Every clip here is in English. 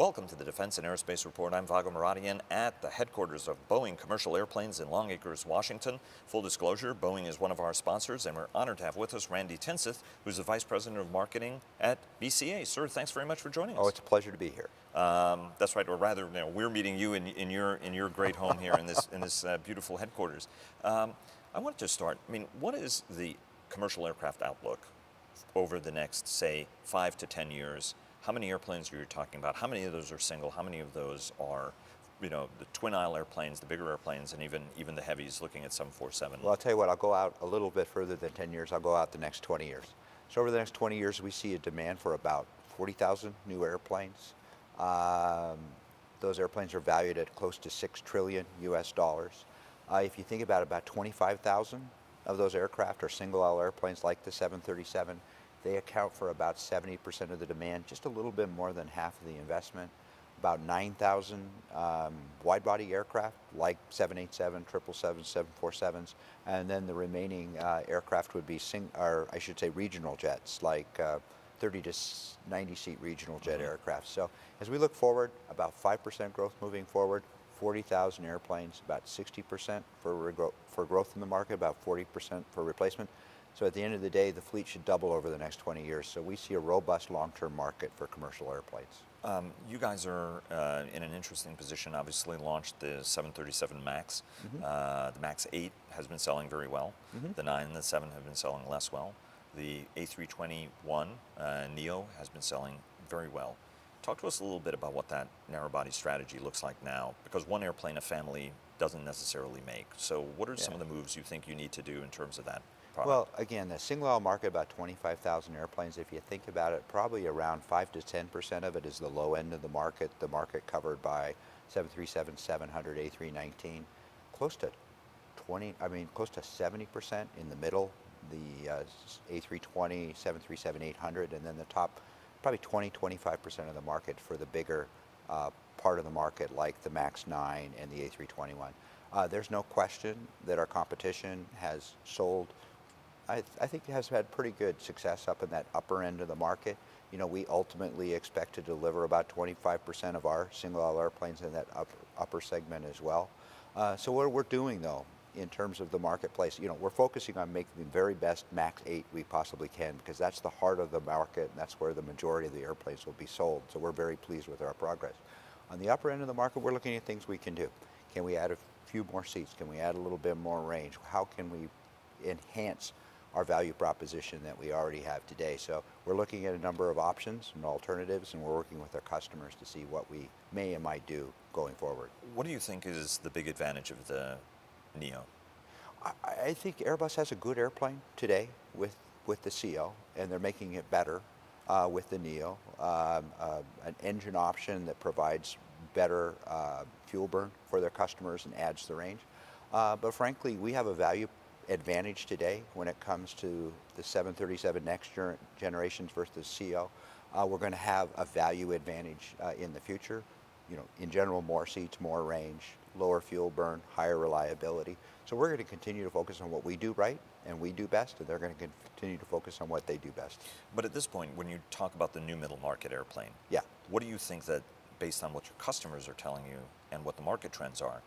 Welcome to the Defense and Aerospace Report. I'm Vago Muradian at the headquarters of Boeing Commercial Airplanes in Long Acres, Washington. Full disclosure, Boeing is one of our sponsors, and we're honored to have with us Randy Tinseth, who's the Vice President of Marketing at BCA. Sir, thanks very much for joining us. Oh, it's a pleasure to be here. That's right, or rather, we're meeting you in your great home here in this beautiful headquarters. I wanted to start. What is the commercial aircraft outlook over the next, say, 5 to 10 years? How many airplanes are you talking about? How many of those are single? How many of those are, the twin aisle airplanes, the bigger airplanes, and even the heavies, looking at 747? Well, I'll tell you what, I'll go out a little bit further than 10 years. I'll go out the next 20 years. So over the next 20 years, we see a demand for about 40,000 new airplanes. Those airplanes are valued at close to $6 trillion US dollars. If you think about 25,000 of those aircraft are single aisle airplanes like the 737. They account for about 70% of the demand, just a little bit more than half of the investment. About 9,000 wide-body aircraft, like 787, 777, 747s, and then the remaining aircraft would be, regional jets, like 30 to 90-seat regional jet aircraft. So as we look forward, about 5% growth moving forward, 40,000 airplanes, about 60% for growth in the market, about 40% for replacement. So at the end of the day, the fleet should double over the next 20 years. So we see a robust long-term market for commercial airplanes. You guys are in an interesting position. Obviously launched the 737 MAX. The MAX 8 has been selling very well. The 9 and the 7 have been selling less well. The A321 Neo has been selling very well. Talk to us a little bit about what that narrow-body strategy looks like now, because one airplane a family doesn't necessarily make. So what are some of the moves you think you need to do in terms of that product? Well, again, the single-aisle market, about 25,000 airplanes. If you think about it, probably around 5 to 10% of it is the low end of the market covered by 737-700, A319. Close to 70% in the middle, the A320, 737-800, and then the top, probably 20-25% of the market for the bigger part of the market, like the MAX 9 and the A321. There's no question that our competition has sold, I think has had pretty good success up in that upper end of the market. We ultimately expect to deliver about 25% of our single-aisle airplanes in that upper segment as well. So what we're doing, though, in terms of the marketplace, we're focusing on making the very best MAX 8 we possibly can, because that's the heart of the market, and that's where the majority of the airplanes will be sold. So we're very pleased with our progress. On the upper end of the market, we're looking at things we can do. Can we add a few more seats? Can we add a little bit more range? How can we enhance our value proposition that we already have today? So we're looking at a number of options and alternatives, and we're working with our customers to see what we may and might do going forward. What do you think is the big advantage of the Neo? I think Airbus has a good airplane today with the CO, and they're making it better with the Neo. An engine option that provides better fuel burn for their customers and adds the range. But frankly, we have a value advantage today when it comes to the 737 next generations versus CO. We're going to have a value advantage in the future. In general, more seats, more range, lower fuel burn, higher reliability. So we're going to continue to focus on what we do right and we do best, and they're going to continue to focus on what they do best. But at this point, when you talk about the new middle market airplane, what do you think that, based on what your customers are telling you and what the market trends are,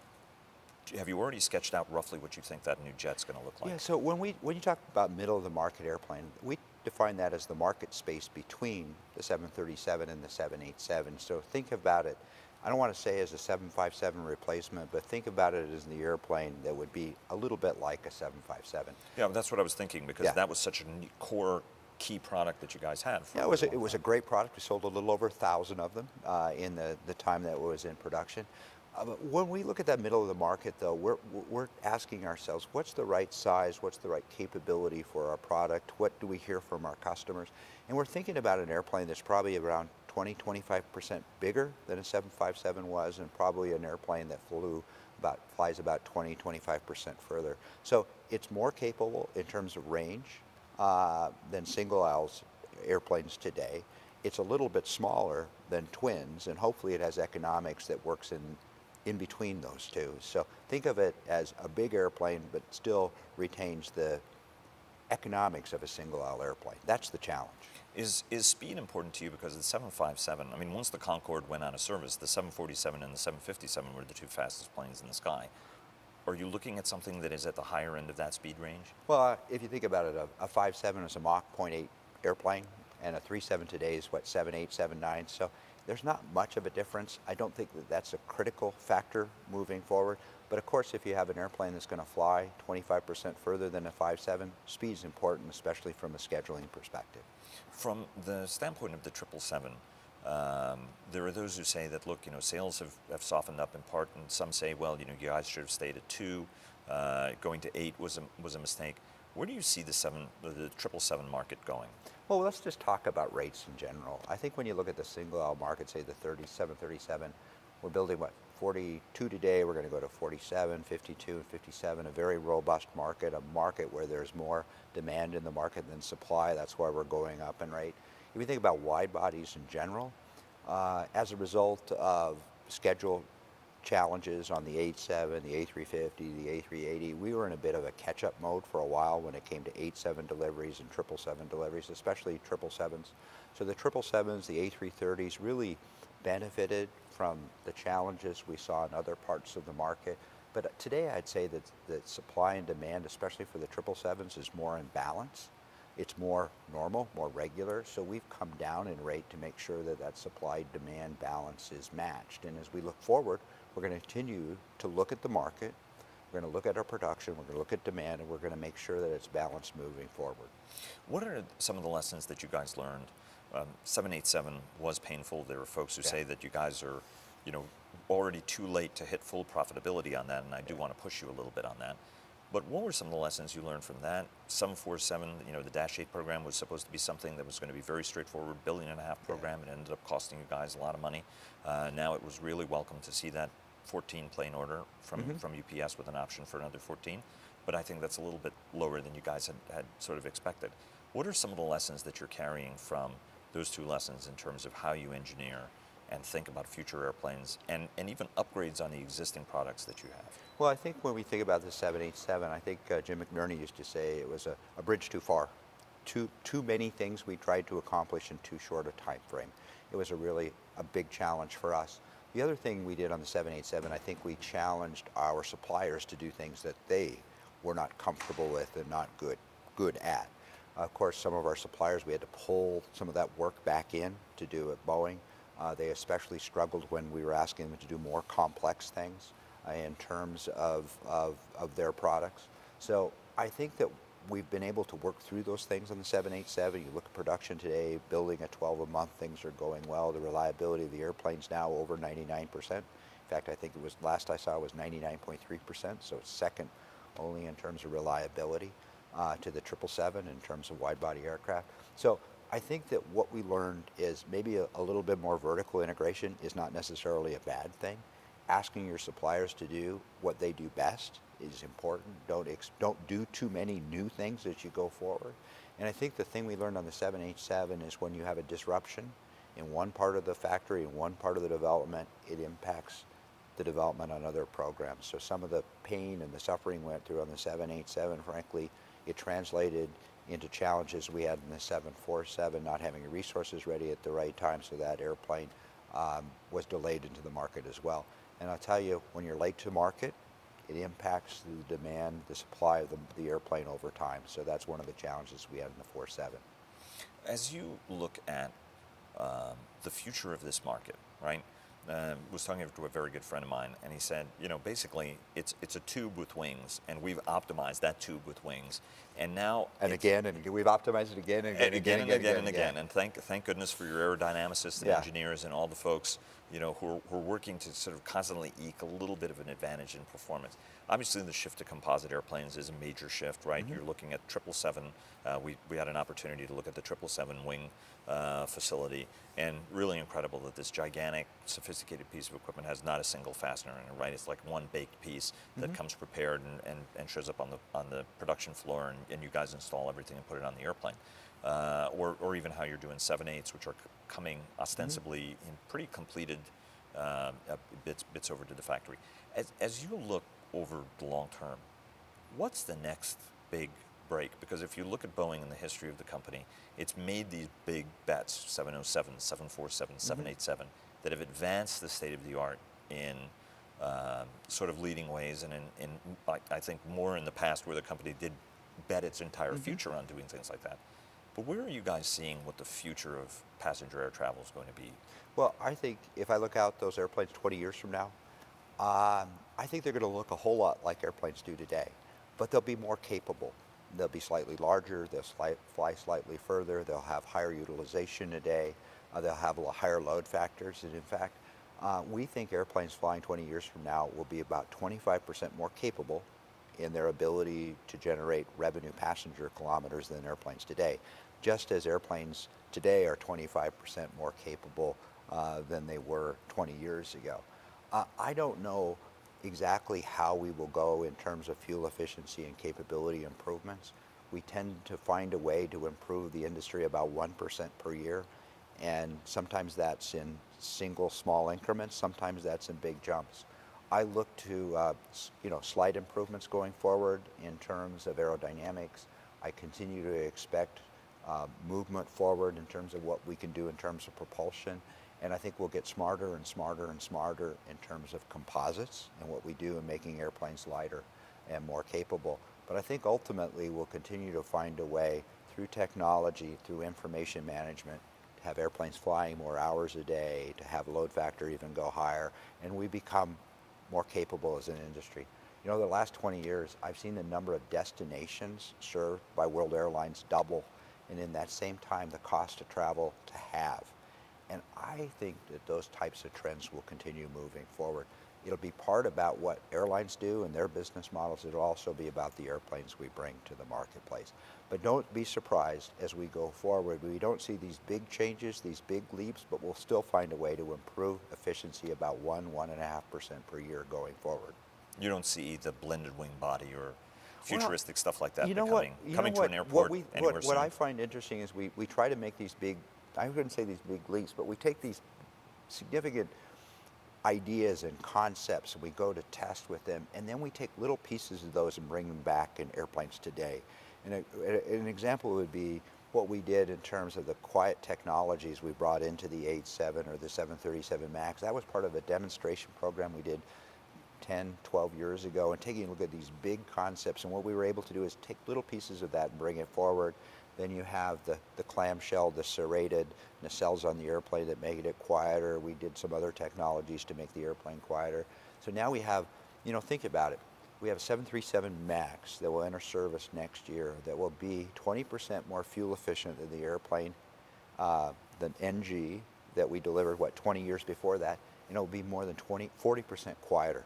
have you already sketched out roughly what you think that new jet's going to look like? Yeah, so when you talk about middle of the market airplane, we define that as the market space between the 737 and the 787. So think about it, I don't want to say as a 757 replacement, but think about it as the airplane that would be a little bit like a 757. Yeah, that's what I was thinking, because that was such a core key product that you guys had. Yeah, it was a great product. We sold a little over 1,000 of them in the time that it was in production. But when we look at that middle of the market, though, we're asking ourselves, what's the right size, what's the right capability for our product, what do we hear from our customers? And we're thinking about an airplane that's probably around 20-25% bigger than a 757 was, and probably an airplane that flies about 20-25% further. So it's more capable in terms of range than single aisles airplanes today. It's a little bit smaller than twins, and hopefully it has economics that works in between those two. So think of it as a big airplane, but still retains the economics of a single-aisle airplane. That's the challenge. Is speed important to you? Because the 757, I mean, once the Concorde went out of service, the 747 and the 757 were the two fastest planes in the sky. Are you looking at something that is at the higher end of that speed range? Well, if you think about it, a 5.7 is a Mach 0.8 airplane, and a 3.7 today is what, 7.8, 7.9. So there's not much of a difference. I don't think that that's a critical factor moving forward. But of course, if you have an airplane that's going to fly 25% further than a 5.7, speed is important, especially from a scheduling perspective. From the standpoint of the 777, there are those who say that, look, sales have softened up in part, and some say, well, you guys should have stayed at 2. Going to 8 was a mistake. Where do you see the 777 market going? Well, let's just talk about rates in general. I think when you look at the single-aisle market, say the 737, we're building, 42 today, we're going to go to 47, 52, and 57, a very robust market, a market where there's more demand in the market than supply. That's why we're going up in rate. If you think about wide bodies in general, as a result of schedule challenges on the 87, the A350, the A380, we were in a bit of a catch-up mode for a while when it came to 87 deliveries and 777 deliveries, especially 777s. So the 777s, the A330s really benefited from the challenges we saw in other parts of the market. But today I'd say that the supply and demand, especially for the 777s, is more in balance. It's more normal, more regular. So we've come down in rate to make sure that that supply-demand balance is matched. And as we look forward, we're going to continue to look at the market. We're going to look at our production. We're going to look at demand, and we're going to make sure that it's balanced moving forward. What are some of the lessons that you guys learned? 787 was painful. There are folks who say that you guys are, already too late to hit full profitability on that, and I do want to push you a little bit on that. But what were some of the lessons you learned from that? 747, the Dash 8 program was supposed to be something that was going to be very straightforward, $1.5 billion program. It ended up costing you guys a lot of money. Now it was really welcome to see that 14 plane order from UPS with an option for another 14. But I think that's a little bit lower than you guys had sort of expected. What are some of the lessons that you're carrying from those two lessons in terms of how you engineer and think about future airplanes and even upgrades on the existing products that you have? Well, I think when we think about the 787, I think Jim McNerney used to say it was a bridge too far. Too many things we tried to accomplish in too short a time frame. It was really a big challenge for us. The other thing we did on the 787, I think we challenged our suppliers to do things that they were not comfortable with and not good at. Of course, some of our suppliers, we had to pull some of that work back in to do at Boeing. They especially struggled when we were asking them to do more complex things in terms of their products. So I think that we've been able to work through those things on the 787. You look at production today, building at 12 a month, things are going well. The reliability of the airplane's now over 99%. In fact, I think it was, last I saw, was 99.3%, so it's second only in terms of reliability to the 777 in terms of wide-body aircraft. So I think that what we learned is maybe a little bit more vertical integration is not necessarily a bad thing. Asking your suppliers to do what they do best is important. Don't do too many new things as you go forward. And I think the thing we learned on the 787 is when you have a disruption in one part of the factory, in one part of the development, it impacts the development on other programs. So some of the pain and the suffering we went through on the 787, frankly, it translated into challenges we had in the 747, not having resources ready at the right time, so that airplane was delayed into the market as well. And I'll tell you, when you're late to market, it impacts the demand, the supply of the airplane over time. So that's one of the challenges we had in the 47. As you look at the future of this market, right? Was talking to a very good friend of mine, and he said, basically it's a tube with wings, and we've optimized that tube with wings, and now and we've optimized it again and again. And thank goodness for your aerodynamicists and engineers and all the folks who are working to sort of constantly eke a little bit of an advantage in performance. Obviously, the shift to composite airplanes is a major shift, right? You're looking at 777. We had an opportunity to look at the 777 wing facility, and really incredible that this gigantic, sophisticated piece of equipment has not a single fastener in it, right? It's like one baked piece that comes prepared and shows up on the production floor, and you guys install everything and put it on the airplane. Or even how you're doing 787s, which are coming ostensibly in pretty completed bits over to the factory. As you look over the long term, what's the next big break? Because if you look at Boeing in the history of the company, it's made these big bets, 707, 747, 787, that have advanced the state of the art in sort of leading ways, and in I think more in the past where the company did bet its entire future on doing things like that. But where are you guys seeing what the future of passenger air travel is going to be? Well, I think if I look out those airplanes 20 years from now, I think they're going to look a whole lot like airplanes do today, but they'll be more capable. They'll be slightly larger, they'll fly slightly further, they'll have higher utilization today, they'll have higher load factors, and in fact, we think airplanes flying 20 years from now will be about 25% more capable in their ability to generate revenue passenger kilometers than airplanes today, just as airplanes today are 25% more capable than they were 20 years ago. I don't know exactly how we will go in terms of fuel efficiency and capability improvements. We tend to find a way to improve the industry about 1% per year, and sometimes that's in single small increments, sometimes that's in big jumps. I look to slight improvements going forward in terms of aerodynamics. I continue to expect movement forward in terms of what we can do in terms of propulsion. And I think we'll get smarter and smarter and smarter in terms of composites and what we do in making airplanes lighter and more capable. But I think ultimately we'll continue to find a way through technology, through information management, to have airplanes flying more hours a day, to have load factor even go higher, and we become more capable as an industry. You know, the last 20 years, I've seen the number of destinations served by world airlines double, and in that same time, the cost to travel to have. And I think that those types of trends will continue moving forward. It'll be part about what airlines do and their business models. It'll also be about the airplanes we bring to the marketplace. But don't be surprised as we go forward. We don't see these big changes, these big leaps, but we'll still find a way to improve efficiency about 1.5% per year going forward. You don't see the blended wing body or futuristic stuff like that coming to an airport anywhere soon? What I find interesting is we try to make these big, I wouldn't say these big leaps, but we take these significant ideas and concepts and we go to test with them, and then we take little pieces of those and bring them back in airplanes today. And an example would be what we did in terms of the quiet technologies we brought into the 87 or the 737 MAX. That was part of a demonstration program we did 10, 12 years ago, and taking a look at these big concepts. And what we were able to do is take little pieces of that and bring it forward. Then you have the clamshell, the serrated nacelles on the airplane that make it quieter. We did some other technologies to make the airplane quieter. So now we have, think about it. We have a 737 MAX that will enter service next year that will be 20% more fuel efficient than the airplane, than NG that we delivered, 20 years before that, and it will be more than 40% quieter.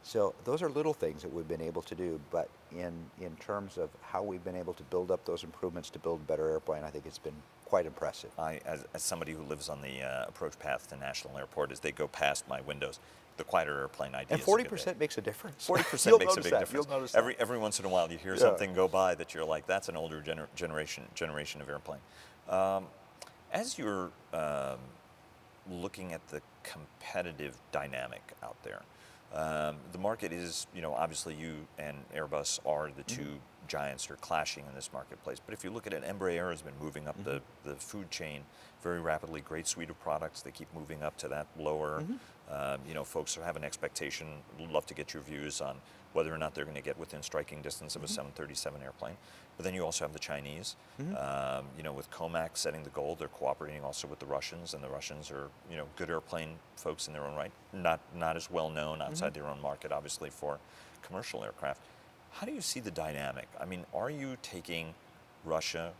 So those are little things that we've been able to do, but in terms of how we've been able to build up those improvements to build a better airplane, I think it's been quite impressive. As somebody who lives on the approach path to National Airport, as they go past my windows, the quieter airplane idea. And 40% makes a difference. 40% makes a big difference. You'll notice that. Every once in a while, you hear something go by that you're like, that's an older generation of airplane. As you're looking at the competitive dynamic out there, the market is, obviously you and Airbus are the two giants that are clashing in this marketplace. But if you look at it, Embraer has been moving up the food chain very rapidly. Great suite of products. They keep moving up to that lower. Folks have an expectation. Would love to get your views on whether or not they're going to get within striking distance of a 737 airplane. But then you also have the Chinese. With COMAC setting the goal, they're cooperating also with the Russians, and the Russians are, good airplane folks in their own right. Not as well known outside their own market, obviously, for commercial aircraft. How do you see the dynamic? I mean, are you taking Russia,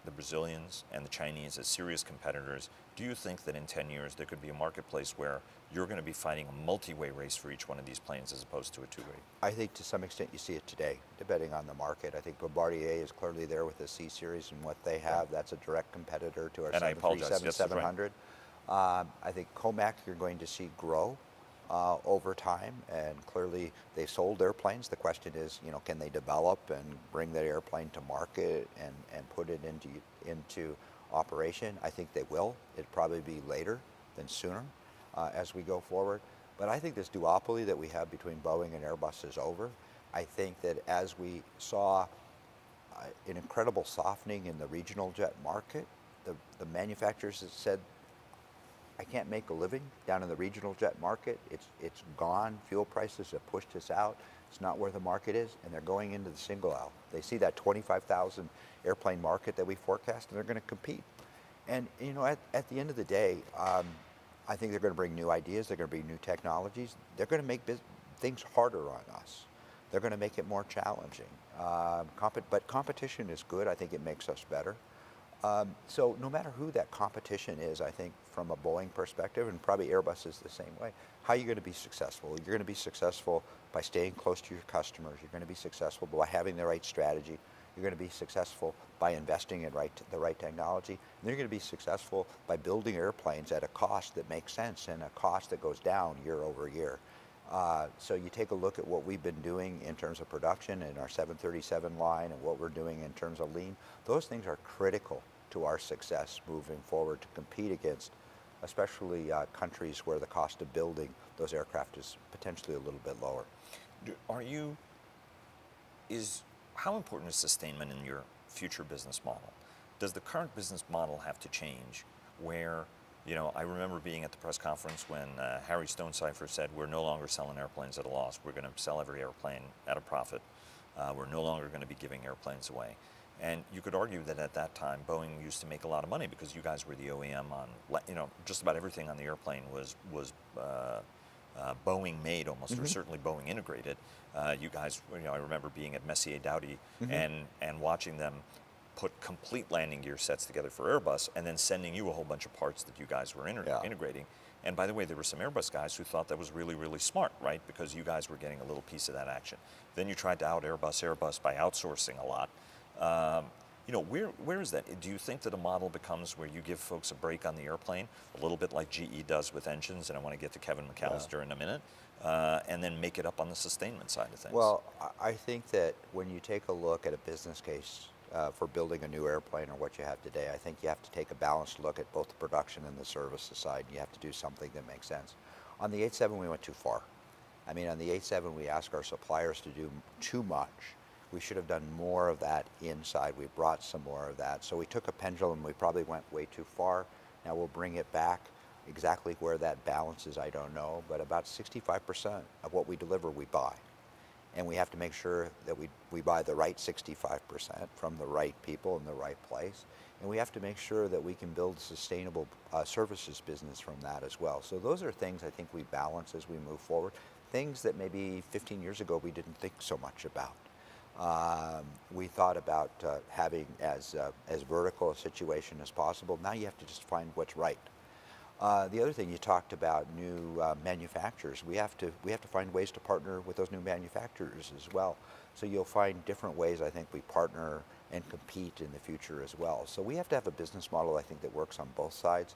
the Brazilians, and the Chinese as serious competitors? Do you think that in 10 years there could be a marketplace where you're going to be fighting a multi-way race for each one of these planes as opposed to a two-way? I think to some extent you see it today, depending on the market. I think Bombardier is clearly there with the C-Series and what they have. That's a direct competitor to our 737-700. I think COMAC you're going to see grow over time, and clearly they've sold airplanes. The question is, can they develop and bring that airplane to market and put it into operation? I think they will. It'll probably be later than sooner as we go forward. But I think this duopoly that we have between Boeing and Airbus is over. I think that as we saw an incredible softening in the regional jet market. The manufacturers have said, I can't make a living down in the regional jet market. It's gone. Fuel prices have pushed us out. It's not where the market is, and they're going into the single aisle. They see that 25,000 airplane market that we forecast, and they're going to compete. And at the end of the day, I think they're going to bring new ideas. They're going to bring new technologies. They're going to make things harder on us. They're going to make it more challenging. But competition is good. I think it makes us better. So no matter who that competition is, I think from a Boeing perspective, and probably Airbus is the same way, how are you going to be successful? You're going to be successful by staying close to your customers. You're going to be successful by having the right strategy. You're going to be successful by investing in the right technology. And you're going to be successful by building airplanes at a cost that makes sense and a cost that goes down year over year. So you take a look at what we've been doing in terms of production in our 737 line and what we're doing in terms of lean. Those things are critical to our success moving forward to compete against, especially countries where the cost of building those aircraft is potentially a little bit lower. How important is sustainment in your future business model? Does the current business model have to change where, I remember being at the press conference when Harry Stonecipher said, we're no longer selling airplanes at a loss. We're going to sell every airplane at a profit. We're no longer going to be giving airplanes away. And you could argue that at that time, Boeing used to make a lot of money because you guys were the OEM on, just about everything on the airplane was Boeing made almost, or certainly Boeing integrated. You guys, I remember being at Messier Dowdy and watching them put complete landing gear sets together for Airbus and then sending you a whole bunch of parts that you guys were integrating. And by the way, there were some Airbus guys who thought that was really, really smart, right? Because you guys were getting a little piece of that action. Then you tried to out Airbus by outsourcing a lot. Where is that? Do you think that a model becomes where you give folks a break on the airplane, a little bit like GE does with engines, and I want to get to Kevin McAllister in a minute, and then make it up on the sustainment side of things? Well, I think that when you take a look at a business case for building a new airplane or what you have today, I think you have to take a balanced look at both the production and the services side. You have to do something that makes sense. On the 87, we went too far. I mean, on the 87, we asked our suppliers to do too much. We should have done more of that inside. We brought some more of that. So we took a pendulum. We probably went way too far. Now we'll bring it back. Exactly where that balance is, I don't know. But about 65% of what we deliver, we buy. And we have to make sure that we buy the right 65% from the right people in the right place. And we have to make sure that we can build a sustainable services business from that as well. So those are things I think we balance as we move forward. Things that maybe 15 years ago we didn't think so much about. We thought about having as vertical a situation as possible. Now you have to just find what's right. The other thing you talked about, new manufacturers. We have to find ways to partner with those new manufacturers as well. So you'll find different ways I think we partner and compete in the future as well. So we have to have a business model I think that works on both sides,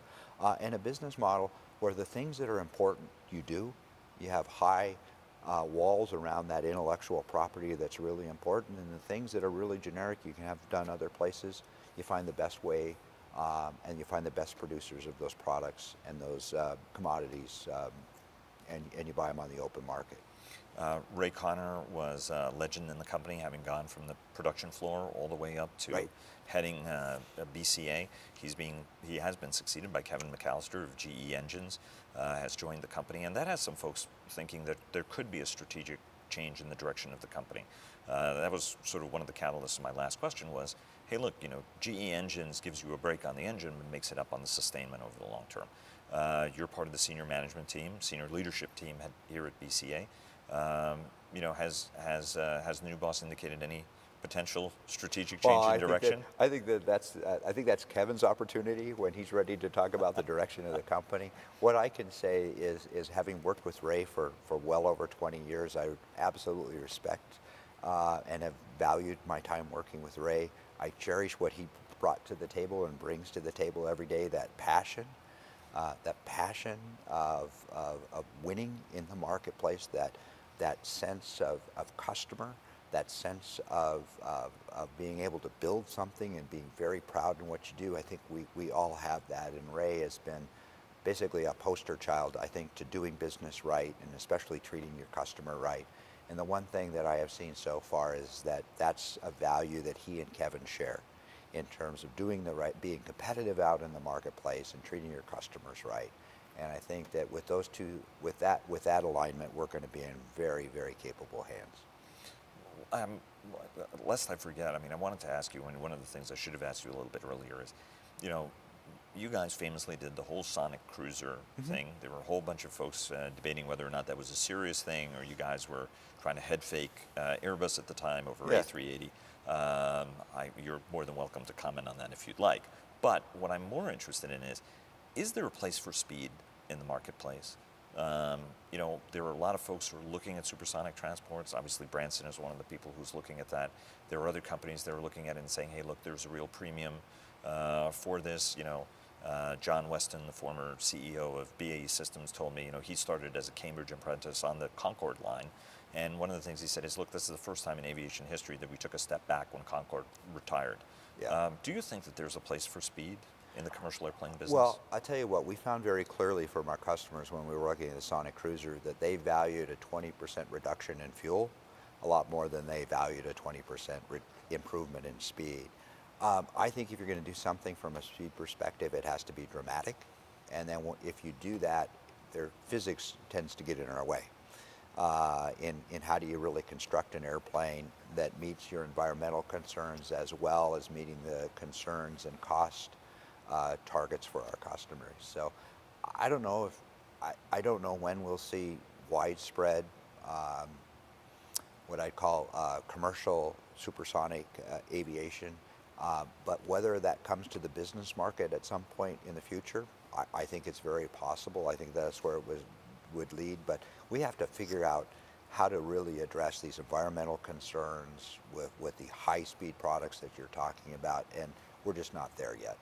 and a business model where the things that are important you do. You have high walls around that intellectual property that's really important, and the things that are really generic you can have done other places. You find the best way, and you find the best producers of those products and those commodities, and you buy them on the open market. Ray Connor was a legend in the company, having gone from the production floor all the way up to heading BCA. He has been succeeded by Kevin McAllister of GE Engines, has joined the company, and that has some folks thinking that there could be a strategic change in the direction of the company. That was sort of one of the catalysts of my last question was, hey, look, GE Engines gives you a break on the engine and makes it up on the sustainment over the long term. You're part of the senior management team, senior leadership team here at BCA. Has the new boss indicated any potential strategic change in direction? I think that's Kevin's opportunity when he's ready to talk about the direction of the company. What I can say is having worked with Ray for well over 20 years, I absolutely respect and have valued my time working with Ray. I cherish what he brought to the table and brings to the table every day, that passion of winning in the marketplace, that sense of customer, that sense of being able to build something and being very proud in what you do. I think we all have that, and Ray has been basically a poster child, I think, to doing business right and especially treating your customer right. And the one thing that I have seen so far is that that's a value that he and Kevin share in terms of doing the right, being competitive out in the marketplace and treating your customers right. And I think that with those two, with that alignment, we're going to be in very, very capable hands. Lest I forget, I mean, I wanted to ask you, and one of the things I should have asked you a little bit earlier is, you know, you guys famously did the whole Sonic Cruiser thing. There were a whole bunch of folks debating whether or not that was a serious thing, or you guys were trying to head fake Airbus at the time over Yeah. A380. You're more than welcome to comment on that if you'd like. But what I'm more interested in is there a place for speed in the marketplace? You know, there are a lot of folks who are looking at supersonic transports. Obviously, Branson is one of the people who's looking at that. There are other companies that are looking at it and saying, hey, look, there's a real premium for this. You know, John Weston, the former CEO of BAE Systems, told me, you know, he started as a Cambridge apprentice on the Concorde line. And one of the things he said is, look, this is the first time in aviation history that we took a step back when Concorde retired. Yeah. Do you think that there's a place for speed in the commercial airplane business? Well, I tell you what, we found very clearly from our customers when we were looking at the Sonic Cruiser that they valued a 20% reduction in fuel a lot more than they valued a 20% improvement in speed. I think if you're going to do something from a speed perspective, it has to be dramatic. And then if you do that, their physics tends to get in our way. In how do you really construct an airplane that meets your environmental concerns as well as meeting the concerns and cost targets for our customers. So I don't know I don't know when we'll see widespread what I'd call commercial supersonic aviation, but whether that comes to the business market at some point in the future, I think it's very possible. I think that's where it would lead, but we have to figure out how to really address these environmental concerns with the high-speed products that you're talking about, and we're just not there yet.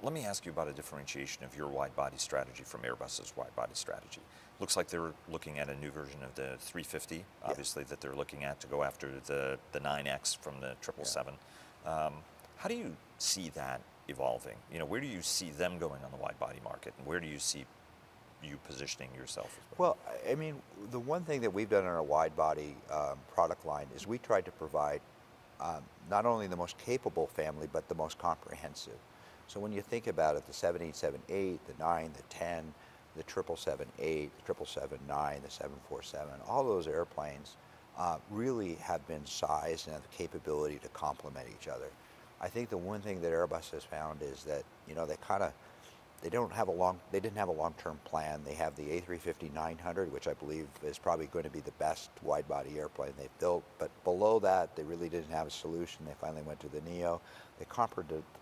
Let me ask you about a differentiation of your wide-body strategy from Airbus's wide-body strategy. Looks like they're looking at a new version of the 350, obviously, that they're looking at to go after the 9X from the 777. How do you see that evolving? You know, where do you see them going on the wide-body market, and where do you see you positioning yourself? Well, I mean, the one thing that we've done in our wide-body product line is we tried to provide not only the most capable family, but the most comprehensive. So when you think about it, the 7878, the 9, the 10, the 777-8, the 777-9, the 747, all those airplanes really have been sized and have the capability to complement each other. I think the one thing that Airbus has found is that, you know, they didn't have a long-term plan. They have the A350-900, which I believe is probably going to be the best wide-body airplane they've built. But below that, they really didn't have a solution. They finally went to the Neo. They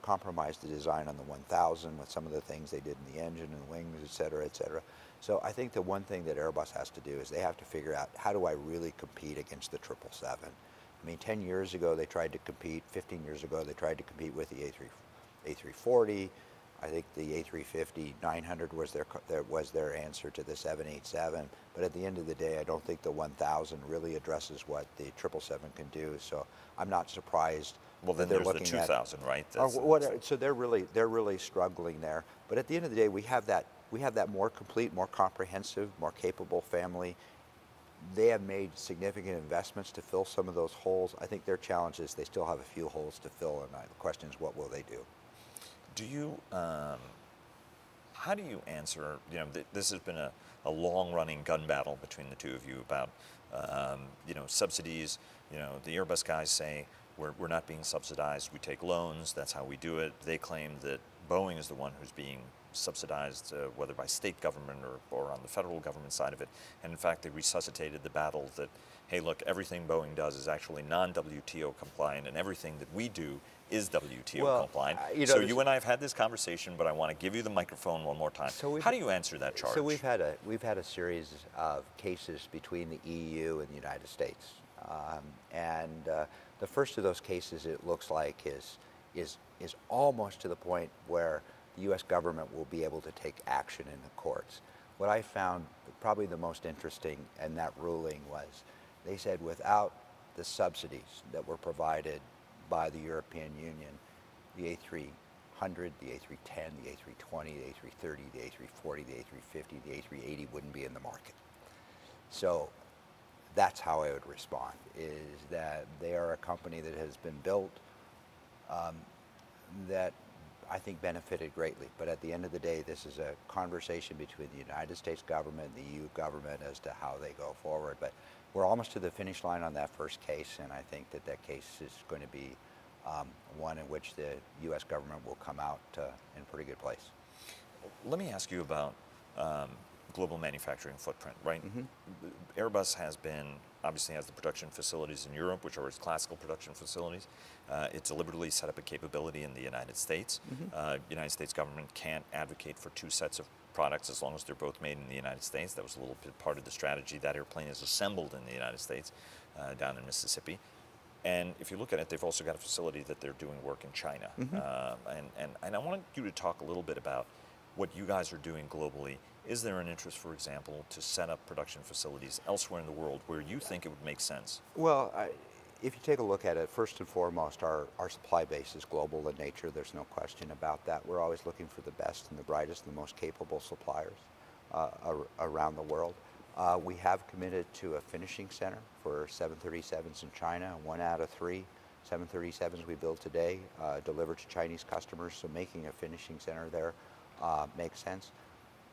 compromised the design on the 1000 with some of the things they did in the engine and the wings, et cetera, et cetera. So I think the one thing that Airbus has to do is they have to figure out, how do I really compete against the 777? I mean, 10 years ago, they tried to compete. 15 years ago, they tried to compete with the A340. I think the A350-900 was their answer to the 787. But at the end of the day, I don't think the 1000 really addresses what the 777 can do. So I'm not surprised. Well, then they're there's the looking 2000, right? So they're really struggling there. But at the end of the day, we have that more complete, more comprehensive, more capable family. They have made significant investments to fill some of those holes. I think their challenge is they still have a few holes to fill, and the question is, what will they do? Do you, how do you answer, you know, this has been a long-running gun battle between the two of you about, you know, subsidies. You know, the Airbus guys say, we're not being subsidized, we take loans, that's how we do it. They claim that Boeing is the one who's being subsidized, whether by state government or on the federal government side of it. And in fact, they resuscitated the battle that, hey, look, everything Boeing does is actually non-WTO compliant, and everything that we do is WTO compliant. So you and I have had this conversation, but I want to give you the microphone one more time. How do you answer that charge? So we've had a series of cases between the EU and the United States, and the first of those cases, it looks like, is almost to the point where the U.S. government will be able to take action in the courts. What I found probably the most interesting in that ruling was they said without the subsidies that were provided by the European Union, the A300, the A310, the A320, the A330, the A340, the A350, the A380 wouldn't be in the market. So that's how I would respond, is that they are a company that has been built that I think benefited greatly. But at the end of the day, this is a conversation between the United States government and the EU government as to how they go forward. But we're almost to the finish line on that first case, and I think that that case is going to be one in which the U.S. government will come out in a pretty good place. Let me ask you about global manufacturing footprint, right? Airbus obviously has the production facilities in Europe, which are its classical production facilities. It deliberately set up a capability in the United States. United States government can't advocate for two sets of products as long as they're both made in the United States. That was a little bit part of the strategy. That airplane is assembled in the United States, down in Mississippi. And if you look at it, they've also got a facility that they're doing work in China. And I want you to talk a little bit about what you guys are doing globally. Is there an interest, for example, to set up production facilities elsewhere in the world where you think it would make sense? Well, if you take a look at it, first and foremost, our supply base is global in nature. There's no question about that. We're always looking for the best and the brightest and the most capable suppliers around the world. We have committed to a finishing center for 737s in China. 1 out of 3 737s we build today deliver to Chinese customers, so making a finishing center there makes sense.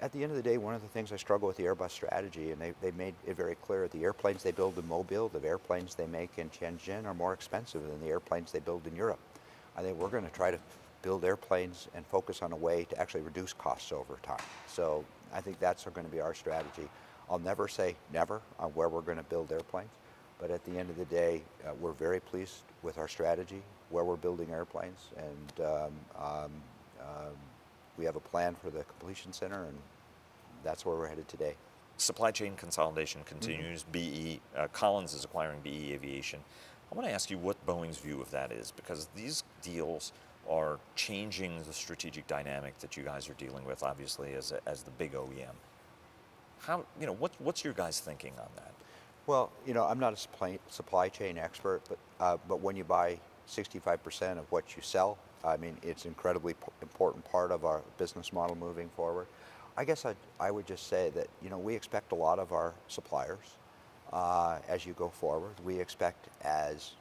At the end of the day, one of the things I struggle with the Airbus strategy, and they made it very clear, the airplanes they build in Mobile, the airplanes they make in Shenzhen are more expensive than the airplanes they build in Europe. I think we're going to try to build airplanes and focus on a way to actually reduce costs over time. So I think that's going to be our strategy. I'll never say never on where we're going to build airplanes, but at the end of the day, we're very pleased with our strategy, where we're building airplanes, and we have a plan for the completion center, and that's where we're headed today. Supply chain consolidation continues. Collins is acquiring BE Aviation. I want to ask you what Boeing's view of that is, because these deals are changing the strategic dynamic that you guys are dealing with, obviously, as the big OEM. How, what's your guys' thinking on that? Well, I'm not a supply chain expert, but when you buy 65% of what you sell, I mean, it's an incredibly important part of our business model moving forward. I guess I would just say that, we expect a lot of our suppliers as you go forward. We expect, as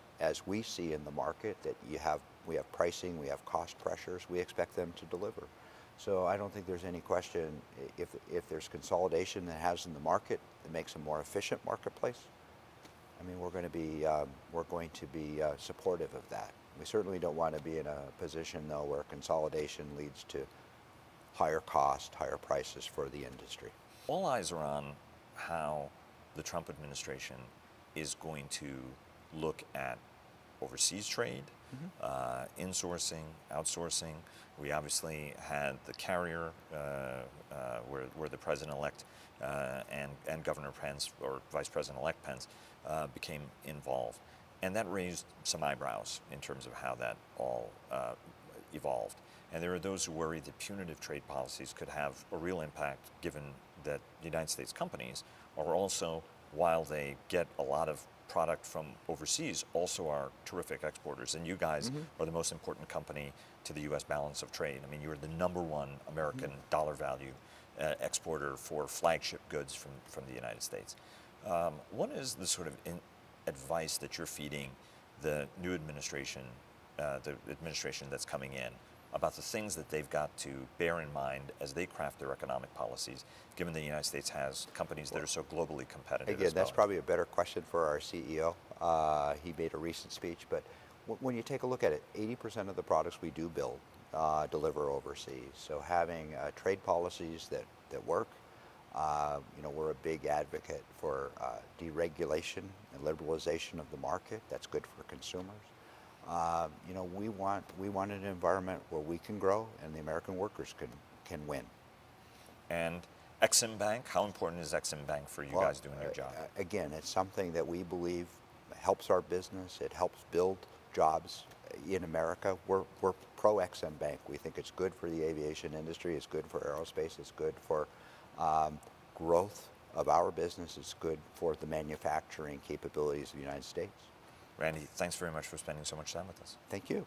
we see in the market, that we have pricing, we have cost pressures, we expect them to deliver. So I don't think there's any question if there's consolidation that has in the market that makes a more efficient marketplace. I mean, we're going to be supportive of that. We certainly don't want to be in a position, though, where consolidation leads to higher cost, higher prices for the industry. All eyes are on how the Trump administration is going to look at overseas trade, insourcing, outsourcing. We obviously had the carrier where the president-elect and Governor Pence, or Vice President-elect Pence, became involved. And that raised some eyebrows in terms of how that all evolved. And there are those who worry that punitive trade policies could have a real impact, given that the United States companies are also, while they get a lot of product from overseas, also are terrific exporters. And you guys are the most important company to the U.S. balance of trade. I mean, you're the #1 American dollar value exporter for flagship goods from the United States. What is the sort of advice that you're feeding the new administration, the administration that's coming in, about the things that they've got to bear in mind as they craft their economic policies, given the United States has companies that are so globally competitive? Again, that's probably a better question for our CEO. He made a recent speech, but when you take a look at it, 80% of the products we do build deliver overseas. So having trade policies that work, we're a big advocate for deregulation and liberalization of the market. That's good for consumers. We want an environment where we can grow and the American workers can win. And Exim Bank, how important is Exim Bank for you guys doing your job? Again, it's something that we believe helps our business. It helps build jobs in America. We're pro Exim Bank. We think it's good for the aviation industry. It's good for aerospace. It's good for growth of our business. It's good for the manufacturing capabilities of the United States. Randy, thanks very much for spending so much time with us. Thank you.